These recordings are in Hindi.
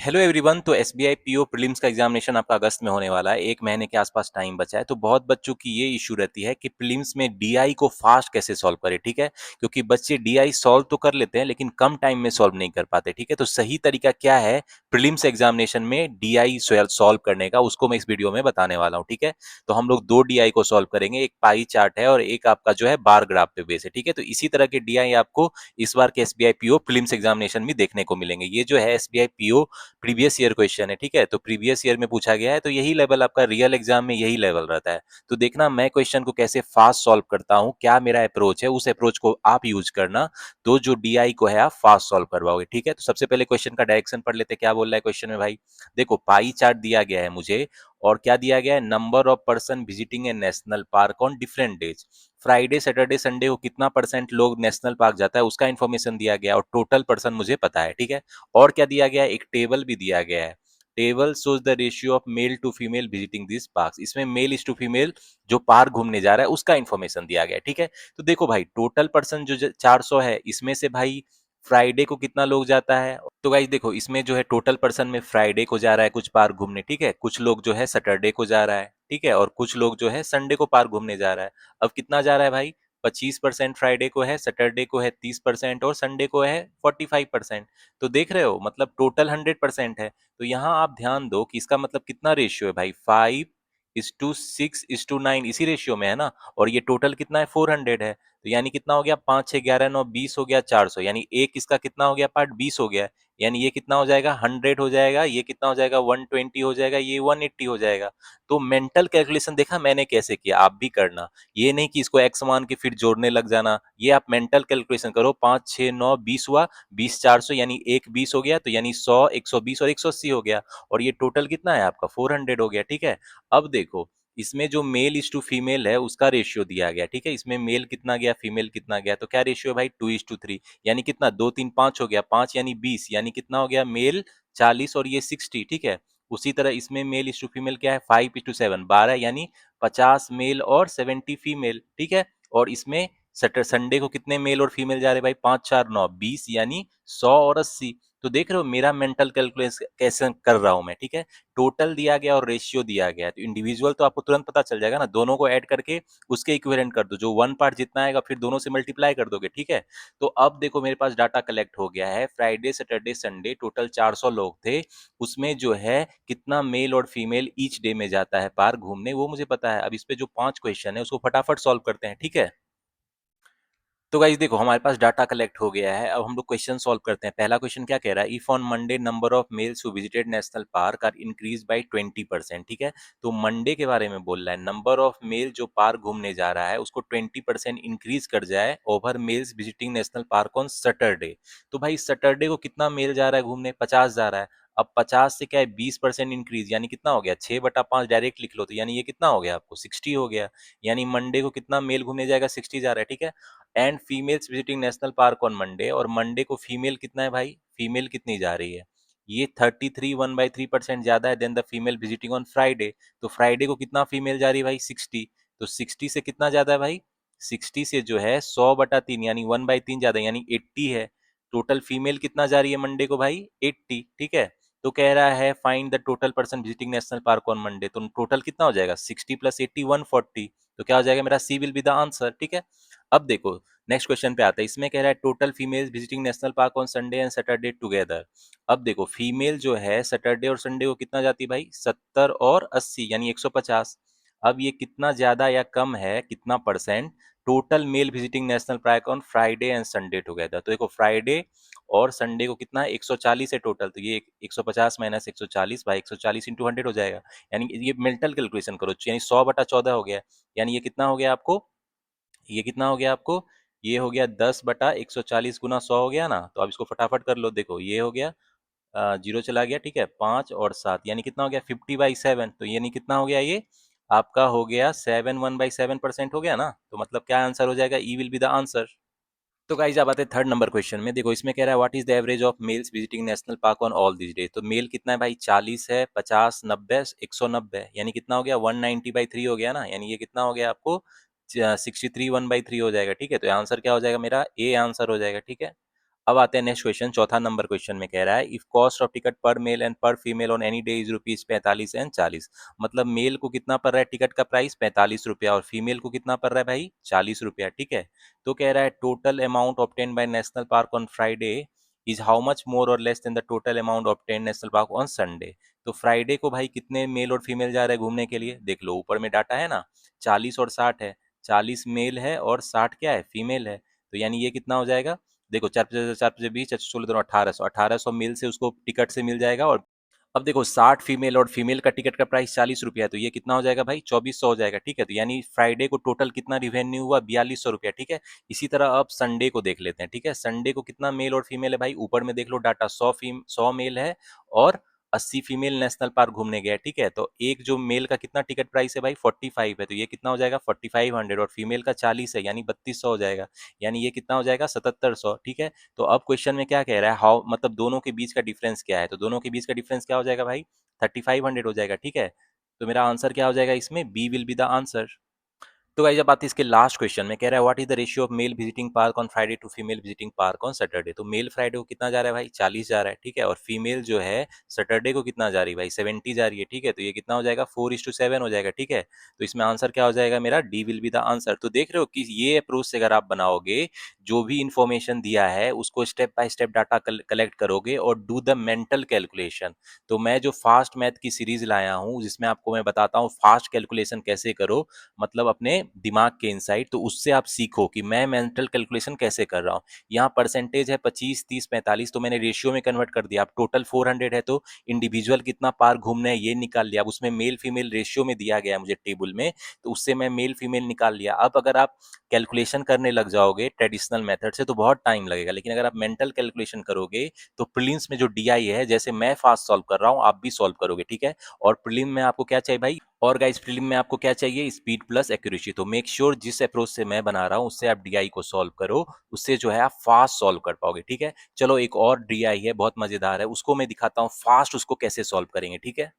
Hello everyone. तो एसबीआई पीओ प्रीलिम्स का एग्जामिनेशन आपका अगस्त में होने वाला है। 1 महीने के आसपास टाइम बचा है। तो बहुत बच्चों की ये इशू रहती है कि प्रीलिम्स में डीआई को फास्ट कैसे सॉल्व करें। ठीक है, क्योंकि बच्चे डीआई सॉल्व तो कर लेते हैं लेकिन कम टाइम में सॉल्व नहीं कर पाते। ठीक है, तो सही तरीका क्या है प्रीलिम्स एग्जामिनेशन में डीआई सॉल्व करने का, उसको मैं इस वीडियो में बताने वाला हूँ। ठीक है, तो हम लोग दो डीआई को सॉल्व करेंगे, एक पाई चार्ट है और एक आपका जो है बार ग्राफ पे बेस है। ठीक है, तो इसी तरह के डीआई आपको इस बार के एसबीआई पीओ प्रीलिम्स एग्जामिनेशन में देखने को मिलेंगे। ये जो है SBI PO previous year question है। ठीक है, तो प्रीवियस ईयर में पूछा गया है, तो यही लेवल आपका रियल एग्जाम में यही लेवल रहता है। तो देखना मैं क्वेश्चन को कैसे फास्ट सॉल्व करता हूँ, क्या मेरा अप्रोच है, उस अप्रोच को आप यूज करना। तो जो डीआई को है आप फास्ट सॉल्व करवाओगे। ठीक है, तो सबसे पहले क्वेश्चन का डायरेक्शन पढ़ लेते हैं। क्या बोल रहा है क्वेश्चन में भाई? देखो, पाई चार्ट दिया गया है मुझे और क्या दिया गया है, number of person visiting A national park on different days. Friday Saturday Sunday को कितना परसेंट लोग नेशनल पार्क जाता है उसका इन्फॉर्मेशन दिया गया और टोटल पर्सन मुझे पता है। ठीक है, और क्या दिया गया है, एक टेबल भी दिया गया है। Table shows the ratio of male to female visiting this park. इसमें मेल इज टू फीमेल जो पार्क घूमने जा रहा है उसका इन्फॉर्मेशन दिया गया है। ठीक है, तो देखो भाई, टोटल पर्सन जो 400 है, इसमें से भाई फ्राइडे को कितना लोग जाता है। तो गाइस देखो, इसमें जो है टोटल पर्सन में फ्राइडे को जा रहा है कुछ पार्क घूमने। ठीक है, कुछ लोग जो है सैटरडे को जा रहा है। ठीक है, और कुछ लोग जो है संडे को पार्क घूमने जा रहा है। अब कितना जा रहा है भाई? 25% फ्राइडे को है, सैटरडे को है 30% और संडे को है 45%। तो देख रहे हो, मतलब टोटल 100% है। तो यहाँ आप ध्यान दो कि इसका मतलब कितना रेशियो है भाई, 5:6:9, इसी रेशियो में है ना। और ये टोटल कितना है, 400 है। तो यानी कितना हो गया, 5 6 11 9 20 हो गया, 400। यानी एक इसका कितना हो गया पार्ट, 20 हो गया। यानी ये कितना हो जाएगा, 100 हो जाएगा। ये कितना हो जाएगा, 120 हो जाएगा। ये 180 हो जाएगा। तो मेंटल कैलकुलेशन देखा मैंने कैसे किया, आप भी करना। ये नहीं कि इसको एक्स मान के फिर जोड़ने लग जाना। ये आप मेंटल कैलकुलेशन करो, 5 6 9 20 हुआ, 20 400, यानी एक 20 हो गया। तो यानी 100 120 और 180 हो गया। और ये टोटल कितना है आपका, 400 हो गया। ठीक है, अब देखो, इसमें जो मेल इज टू फीमेल है उसका रेशियो दिया गया। ठीक है, इसमें मेल कितना गया, फीमेल कितना गया। तो क्या रेशियो है भाई, 2:3। यानी कितना, 2 3 5 हो गया, 5 यानी 20, यानी कितना हो गया, मेल 40 और ये 60। ठीक है, उसी तरह इसमें मेल इज टू फीमेल क्या है, 5:7, 12, यानी 50 मेल और 70 फीमेल। ठीक है, और इसमें सैटर संडे को कितने मेल और फीमेल जा रहे भाई, 5 4 9 20, यानी 100 और 80। तो देख रहे हो मेरा मेंटल कैलकुलेशन कैसे कर रहा हूं मैं। ठीक है, टोटल दिया गया और रेशियो दिया गया है, तो इंडिविजुअल तो आपको तुरंत पता चल जाएगा ना, दोनों को ऐड करके उसके इक्विवेलेंट कर दो, जो वन पार्ट जितना आएगा फिर दोनों से मल्टीप्लाई कर दोगे। ठीक है, तो अब देखो मेरे पास डाटा कलेक्ट हो गया है, फ्राइडे सैटरडे संडे टोटल 400 लोग थे। उसमें जो है कितना मेल और फीमेल ईच डे में जाता है पार्क घूमने, वो मुझे पता है। अब इस पे जो 5 क्वेश्चन है उसको फटाफट सॉल्व करते हैं। ठीक है, तो गाइस देखो, हमारे पास डाटा कलेक्ट हो गया है। अब हम लोग क्वेश्चन सॉल्व करते हैं। पहला क्वेश्चन क्या कह रहा है, if on Monday number of males who visited national park are increase by 20%। ठीक है, तो मंडे के बारे में बोल रहा है, नंबर ऑफ मेल जो पार्क घूमने जा रहा है उसको 20% इंक्रीज कर जाए over males visiting national park on Saturday. तो भाई सैटरडे को कितना मेल जा रहा है घूमने, 50 जा रहा है। अब 50 से क्या है, 20% इंक्रीज, यानी कितना हो गया, 6/5 डायरेक्ट लिख लो। तो यानी ये कितना हो गया आपको, 60 हो गया। यानी मंडे को कितना मेल घूमने जाएगा, 60 जा रहा है। ठीक है, and females visiting national park on Monday, और मंडे को फीमेल कितना है भाई, फीमेल कितनी जा रही है, ये 33 1/3% ज्यादा है than the female visiting on Friday. तो फ्राइडे को कितना फीमेल जा रही है भाई, 60। तो 60 से कितना ज्यादा है भाई, 60 से जो है 100/3 यानी 1/3 ज्यादा है, यानी 80 है। टोटल फीमेल कितना जा रही है मंडे को भाई, 80। ठीक है, तो कह रहा है find the total person visiting national park on Monday. तो टोटल कितना हो जाएगा, 60 + 80 140। तो क्या हो जाएगा मेरा, सी विल बी द आंसर। ठीक है, अब देखो नेक्स्ट क्वेश्चन पे आता है। इसमें कह रहा है total females visiting national park on Sunday and Saturday together. अब देखो, फीमेल जो है सैटरडे और संडे को कितना जाती है भाई, 70 और 80, यानी 150। अब ये कितना ज्यादा या कम है, कितना percent, total male visiting national park on Friday and Sunday together. तो देखो, फ्राइडे और संडे को कितना है, 140 है टोटल। तो ये 150 माइनस 140 भाई, 140 इंटू 100 हो जाएगा। यानी ये मेंटल कैलकुलेशन करो, यानी 100/14 हो गया। यानी ये कितना हो गया आपको, ये कितना हो गया आपको, ये हो गया 10/140 गुना 100 हो गया ना। तो अब इसको फटाफट कर लो, देखो ये हो गया, जीरो चला गया। ठीक है, 5 और 7, यानी कितना हो गया, 50/7। तो यानी कितना हो गया, ये आपका हो गया 7 1/7% हो गया ना। तो मतलब क्या आंसर हो जाएगा, ई विल बी द आंसर। तो गाइस अब आते हैं थर्ड नंबर क्वेश्चन में। देखो इसमें कह रहा है what is the average of males visiting national park on all this day. तो मेल कितना है भाई, 40 है, 50 90 190, यानी कितना हो गया, 190/3 हो गया ना। यानी ये कितना हो गया आपको, 63 1/3 हो जाएगा। ठीक है, तो आंसर क्या हो जाएगा मेरा, ए आंसर हो जाएगा। ठीक है, अब आते हैं नेक्स्ट क्वेश्चन, चौथा नंबर क्वेश्चन में कह रहा है इफ कॉस्ट ऑफ टिकट पर मेल एंड पर female on any day is rupees 45 and 40। मतलब मेल को कितना पड़ रहा है टिकट का प्राइस 45 रुपया और फीमेल को कितना पड़ रहा है भाई 40 रुपया, ठीक है। तो कह रहा है total amount obtain by national park on Friday is how much more और less than the total amount obtain national park on Sunday. तो फ्राइडे को भाई कितने मेल और फीमेल जा रहे हैं घूमने के लिए, देख लो ऊपर में डाटा है ना, 40 और 60 है, 40 मेल है और 60 क्या है फीमेल है। तो यानी ये कितना हो जाएगा, देखो 4 × 4 = 20, 16 × 1800, 1800 मेल से उसको टिकट से मिल जाएगा। और अब देखो 60 फीमेल और फीमेल का टिकट का प्राइस 40 रुपया है, तो ये कितना हो जाएगा भाई 2400 हो जाएगा, ठीक है। तो यानी फ्राइडे को टोटल कितना रिवेन्यू हुआ 4200 रुपया, ठीक है। इसी तरह अब संडे को देख लेते हैं, ठीक है। संडे को कितना मेल और फीमेल है भाई, ऊपर में देख लो डाटा 100 मेल है और 80 फीमेल नेशनल पार्क घूमने गया है, ठीक है। तो एक जो मेल का कितना टिकट प्राइस है भाई 45 है, तो ये कितना हो जाएगा 4500 और फीमेल का 40 है यानी 3200 हो जाएगा। यानी ये कितना हो जाएगा 7700, ठीक है। तो अब क्वेश्चन में क्या कह रहा है, हाउ मतलब दोनों के बीच का डिफरेंस क्या है, तो दोनों के बीच का डिफरेंस क्या हो जाएगा भाई 3500 हो जाएगा, ठीक है। तो मेरा आंसर क्या हो जाएगा इसमें, B will be the answer. तो गाइस अब बात है इसके लास्ट क्वेश्चन में, कह रहा है what is the ratio of male visiting park on Friday to female visiting park on Saturday. तो मेल फ्राइडे को कितना जा रहा है भाई 40 जा रहा है, ठीक है। और फीमेल जो है सैटरडे को कितना जा रही है भाई 70 जा रही है, ठीक है। तो ये कितना हो जाएगा 4:7 हो जाएगा, ठीक है। तो इसमें आंसर क्या हो जाएगा मेरा, D will be the answer. तो देख रहे हो कि ये अप्रोच से अगर आप बनाओगे, जो भी इंफॉर्मेशन दिया है उसको step by step data collect करोगे और डू द मेंटल कैलकुलेशन। तो मैं जो फास्ट मैथ की सीरीज लाया हूँ जिसमें आपको मैं बताता हूँ फास्ट कैलकुलेशन कैसे करो, मतलब अपने दिमाग के इनसाइट, तो उससे आप सीखो कि मैं मेंटल कैलकुलेशन कैसे कर रहा हूँ। यहाँ परसेंटेज है 25, 30, 45, तो मैंने रेशियो में कन्वर्ट कर दिया। अब टोटल 400 है तो इंडिविजुअल कितना पार्क घूमना है ये निकाल लिया। अब उसमें मेल फीमेल रेशियो में दिया गया है मुझे टेबल में, तो उससे मैं मेल फीमेल निकाल लिया। अब अगर आप कैलकुलेशन करने लग जाओगे ट्रेडिशनल मेथड से तो बहुत टाइम लगेगा, लेकिन अगर आप मेंटल कैलकुलेशन करोगे तो प्रीलिम्स में जो डीआई है, जैसे मैं फास्ट सॉल्व कर रहा हूँ आप भी सॉल्व करोगे, ठीक है। और प्रीलिम में आपको क्या चाहिए भाई, और गाइस प्रीलिम में आपको क्या चाहिए, स्पीड प्लस एक्यूरेसी। तो मेक श्योर जिस अप्रोच से मैं बना रहा हूं उससे आप डीआई को सॉल्व करो, उससे जो है आप फास्ट सॉल्व कर पाओगे, ठीक है। चलो एक और डीआई है बहुत मजेदार है, उसको मैं दिखाता हूँ फास्ट उसको कैसे सॉल्व करेंगे, ठीक है।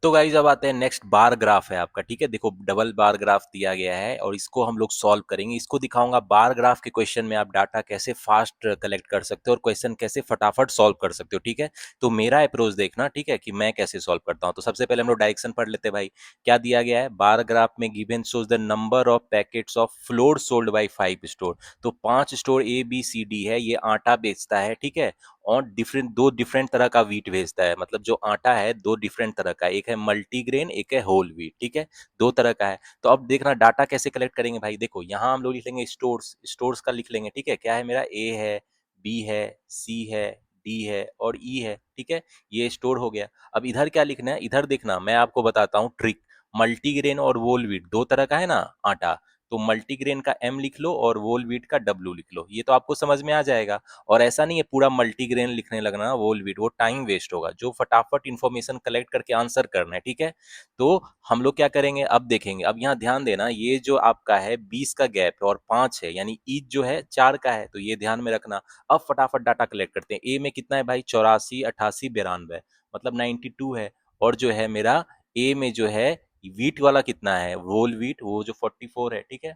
तो गाइज अब आते हैं नेक्स्ट, बार ग्राफ है आपका, ठीक है। देखो डबल बार ग्राफ दिया गया है और इसको हम लोग सॉल्व करेंगे। इसको दिखाऊंगा बार ग्राफ के क्वेश्चन में आप डाटा कैसे फास्ट कलेक्ट कर सकते हो और क्वेश्चन कैसे फटाफट सॉल्व कर सकते हो, ठीक है। तो मेरा अप्रोच देखना, ठीक है, कि मैं कैसे सॉल्व करता हूँ। तो सबसे पहले हम लोग डायरेक्शन पढ़ लेते हैं भाई। क्या दिया गया है, बार ग्राफ में given shows the number of packets of floor sold by 5 store. तो 5 स्टोर ABCD है, ये आटा बेचता है, ठीक है। और दो डिफरेंट तरह का व्हीट भेजता है, मतलब जो आटा है दो डिफरेंट तरह का, एक है मल्टीग्रेन एक है होल व्हीट, ठीक है, दो तरह का है। तो अब देखना डाटा कैसे कलेक्ट करेंगे भाई, देखो यहाँ हम लोग लिख लेंगे स्टोर्स, स्टोर्स का लिख लेंगे, ठीक है। क्या है मेरा, ए है, बी है, सी है, डी है और ई है, ठीक है। ये स्टोर हो गया। अब इधर क्या लिखना है, इधर देखना मैं आपको बताता हूँ ट्रिक। मल्टीग्रेन और होल व्हीट दो तरह का है ना आटा, तो मल्टीग्रेन का M लिख लो और होल व्हीट का W लिख लो, ये तो आपको समझ में आ जाएगा। और ऐसा नहीं है पूरा मल्टीग्रेन लिखने लगना होल व्हीट, वो टाइम वेस्ट होगा। जो फटाफट इन्फॉर्मेशन कलेक्ट करके आंसर करना है, ठीक है। तो हम लोग क्या करेंगे अब देखेंगे। अब यहाँ ध्यान देना, ये जो आपका है 20 का गैप है और 5 है, यानी ईच जो है 4 का है, तो ये ध्यान में रखना। अब फटाफट डाटा कलेक्ट करते हैं। ए में कितना है भाई 84, 88, 92, मतलब 92 है। और जो है मेरा ए में जो है व्हीट वाला कितना है, होल व्हीट, वो जो 44 है, ठीक है।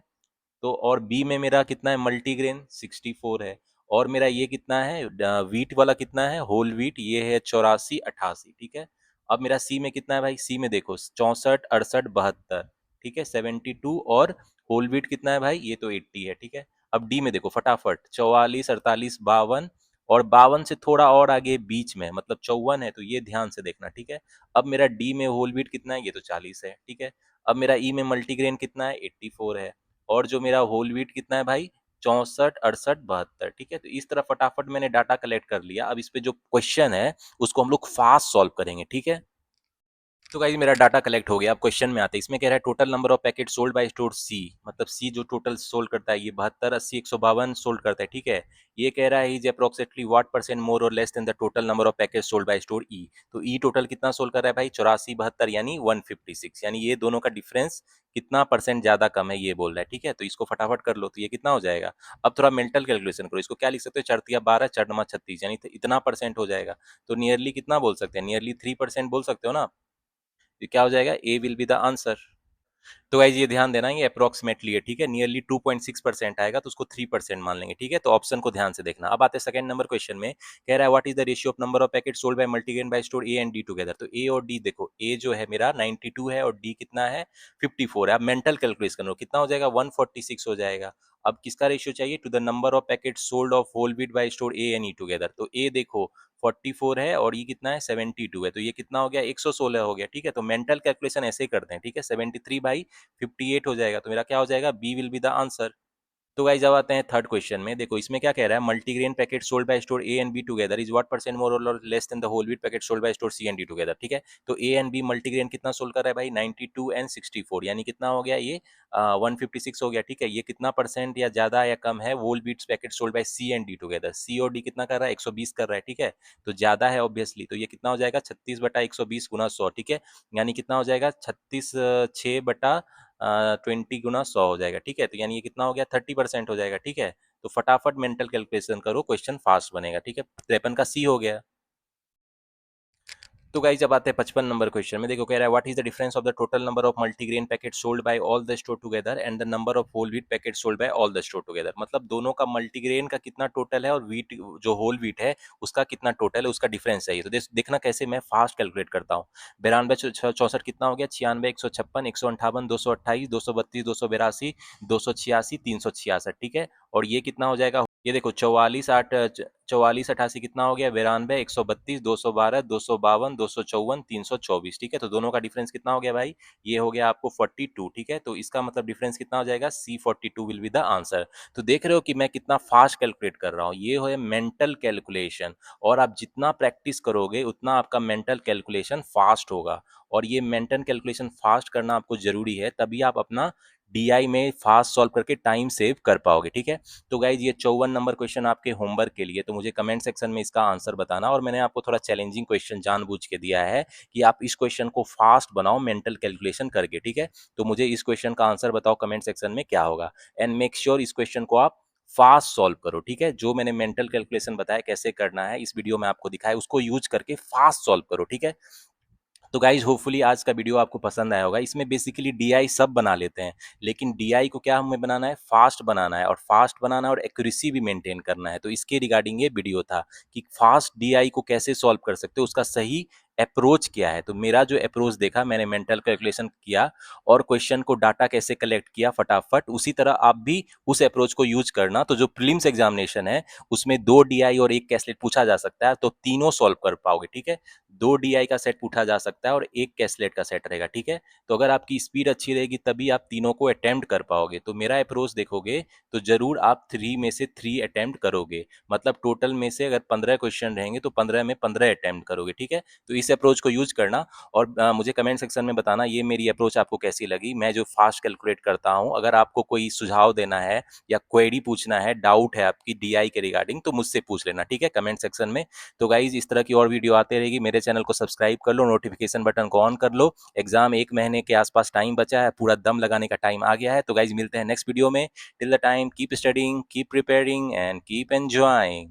तो और बी में मेरा कितना है मल्टीग्रेन 64 है। और मेरा ये कितना है व्हीट वाला कितना है, होल व्हीट, ये है 84, 88, ठीक है। अब मेरा सी में कितना है भाई, सी में देखो 64, 68, 72, ठीक है, 72। और होल व्हीट कितना है भाई, ये तो 80 है, ठीक है। अब डी में देखो फटाफट 44, 48, 52, और 52 से थोड़ा और आगे बीच में मतलब 54 है, तो ये ध्यान से देखना, ठीक है। अब मेरा डी में होल व्हीट कितना है, ये तो 40 है, ठीक है। अब मेरा ई में मल्टीग्रेन कितना है 84 है। और जो मेरा होल व्हीट कितना है भाई 64, 68, 72, ठीक है। तो इस तरह फटाफट मैंने डाटा कलेक्ट कर लिया। अब इस पे जो क्वेश्चन है उसको हम लोग फास्ट सॉल्व करेंगे, ठीक है। तो गाइस मेरा डाटा कलेक्ट हो गया। अब क्वेश्चन में आते हैं। इसमें कह रहा है total number of packet sold by store C, मतलब सी जो टोटल सोल्ड करता है ये 72, 80, 152 सोल्ड करता है, ठीक है। ये कह रहा है is approximately what percent more और less than the total number of packet sold by store E. तो ई टोटल कितना सोल्ड कर रहा है भाई 84, 72, यानी 156, यानी ये दोनों का डिफरेंस कितना परसेंट ज्यादा कम है ये बोल रहा है, ठीक है। तो इसको फटाफट कर लो, तो ये कितना हो जाएगा। अब थोड़ा मेंटल कैलकुलेशन करो, इसको क्या लिख सकते हो, 4×3 = 12, 4×9 = 36, यानी इतना परसेंट हो जाएगा। तो नियरली कितना बोल सकते हैं, नियरली 3% बोल सकते हो ना। ये क्या हो जाएगा, ए विल बी द आंसर। तो गाइज ये ध्यान देना, ये अप्रोक्सीमेटली है, ठीक है, नियरली 2.6% आएगा तो उसको 3% मान लेंगे, ठीक है। तो ऑप्शन को ध्यान से देखना। अब आते हैं सेकंड नंबर क्वेश्चन में, कह रहा है what is the ratio of number of packet sold by multigrain by store A and D together. तो ए और डी देखो, ए जो है मेरा 92 है और डी कितना है 54 है। अब मेंटल कैलकुलेशन करो, कितना हो जाएगा 146 हो जाएगा। अब किसका रेशियो चाहिए, to the number of packet sold of whole wheat by store A and E together. तो ए देखो 44 है और ये कितना है 72 है, तो ये कितना हो गया 116 हो गया, ठीक है। तो मेंटल कैलकुलेशन ऐसे ही करते हैं, ठीक है। 73/58 हो जाएगा, तो मेरा क्या हो जाएगा, B will be the answer. तो गाइस जब आते हैं थर्ड क्वेश्चन में, देखो इसमें क्या कह रहा है, multigrain packet sold by store A and B together is what percent more और less than the whole wheat packet sold by store C and D together, ठीक है। तो ए एंड बी मल्टीग्रेन कितना सोल्ड कर रहा है भाई, 92 एंड 64, यानी कितना हो गया ये 156 हो गया, ठीक है। ये कितना परसेंट या ज्यादा या कम है, whole wheat packet sold by C and D together, C और डी कितना कर रहा है 120 कर रहा है, ठीक है। तो ज्यादा है ऑब्वियसली, तो ये कितना हो जाएगा 36/120 गुना 100, ठीक है। यानी कितना हो जाएगा 36 6/20 गुना 100 हो जाएगा, ठीक है। तो यानी ये कितना हो गया 30% हो जाएगा, ठीक है। तो फटाफट मेंटल कैलकुलेशन करो, क्वेश्चन फास्ट बनेगा, ठीक है। 53 का सी हो गया। तो गाइस जब आते हैं 55 नंबर क्वेश्चन में, देखो कह रहा है what is the difference of the total number of multigrain packet sold by all the store together and the number of whole wheat packet sold by all the store together. मतलब दोनों का मल्टीग्रेन का कितना टोटल है और व्हीट जो होल व्हीट है उसका कितना टोटल है, उसका डिफरेंस चाहिए। तो देखना कैसे मैं फास्ट कैलकुलेट करता हूँ। 92 64 कितना हो गया 96 156 158 228 232 282 286 366, ठीक है। और ये कितना हो जाएगा, ये देखो 44 88 कितना हो गया 92 132 212 252 254 324, ठीक है। तो दोनों का डिफरेंस कितना हो गया भाई, ये हो गया आपको 42, ठीक है। तो इसका मतलब डिफरेंस कितना हो जाएगा, C42 will be the answer. तो देख रहे हो कि मैं कितना फास्ट कैलकुलेट कर रहा हूँ, ये है मेंटल कैलकुलेशन। और आप जितना प्रैक्टिस करोगे उतना आपका मेंटल कैलकुलेशन फास्ट होगा। और ये मेंटल कैलकुलेशन फास्ट करना आपको जरूरी है, तभी आप अपना डीआई में फास्ट सॉल्व करके टाइम सेव कर पाओगे, ठीक है। तो गाइज ये 54 नंबर क्वेश्चन आपके होमवर्क के लिए, तो मुझे कमेंट सेक्शन में इसका आंसर बताना। और मैंने आपको थोड़ा चैलेंजिंग क्वेश्चन जानबूझ के दिया है कि आप इस क्वेश्चन को फास्ट बनाओ मेंटल कैलकुलेशन करके, ठीक है। तो मुझे इस क्वेश्चन का आंसर बताओ कमेंट सेक्शन में क्या होगा, एंड मेक श्योर इस क्वेश्चन को आप फास्ट सॉल्व करो, ठीक है। जो मैंने मेंटल कैलकुलेशन बताया कैसे करना है इस वीडियो में आपको दिखाया, उसको यूज करके फास्ट सॉल्व करो, ठीक है। तो गाइज होपफुली आज का वीडियो आपको पसंद आया होगा। इसमें बेसिकली डीआई सब बना लेते हैं, लेकिन डीआई को क्या हमें बनाना है, फास्ट बनाना है, और फास्ट बनाना है और एक्यूरेसी भी मेंटेन करना है। तो इसके रिगार्डिंग ये वीडियो था कि फास्ट डीआई को कैसे सॉल्व कर सकते हो, उसका सही अप्रोच क्या है। तो मेरा जो अप्रोच देखा, मैंने मेंटल कैलकुलेशन किया और क्वेश्चन को डाटा कैसे कलेक्ट किया फटाफट, उसी तरह आप भी उस अप्रोच को यूज करना। तो जो प्रीलिम्स एग्जामिनेशन है उसमें 2 डीआई और 1 कैसलेट पूछा जा सकता है, तो तीनों सॉल्व कर पाओगे, ठीक है। 2 डीआई का सेट पूछा जा सकता है और 1 कैसलेट का सेट रहेगा, ठीक है। तो अगर आपकी स्पीड अच्छी रहेगी तभी आप तीनों को अटेम्प्ट कर पाओगे। तो मेरा अप्रोच देखोगे तो जरूर आप 3 में से 3 अटेम्प्ट करोगे, मतलब टोटल में से अगर 15 क्वेश्चन रहेंगे तो 15 में 15 अटेम्प्ट करोगे, ठीक है। तो इस अप्रोच को यूज करना और मुझे कमेंट सेक्शन में बताना ये मेरी अप्रोच आपको कैसी लगी, मैं जो फास्ट कैलकुलेट करता हूँ। अगर आपको कोई सुझाव देना है या क्वेरी पूछना है, डाउट है आपकी डीआई के रिगार्डिंग, तो मुझसे पूछ लेना, ठीक है, कमेंट सेक्शन में। तो गाइज इस तरह की और वीडियो आते रहेगी, मेरे चैनल को सब्सक्राइब कर लो, नोटिफिकेशन बटन को ऑन कर लो। एग्जाम 1 महीने के आसपास टाइम बचा है, पूरा दम लगाने का टाइम आ गया है। तो गाइज मिलते हैं नेक्स्ट वीडियो में। Till the time keep studying, keep preparing and keep enjoying.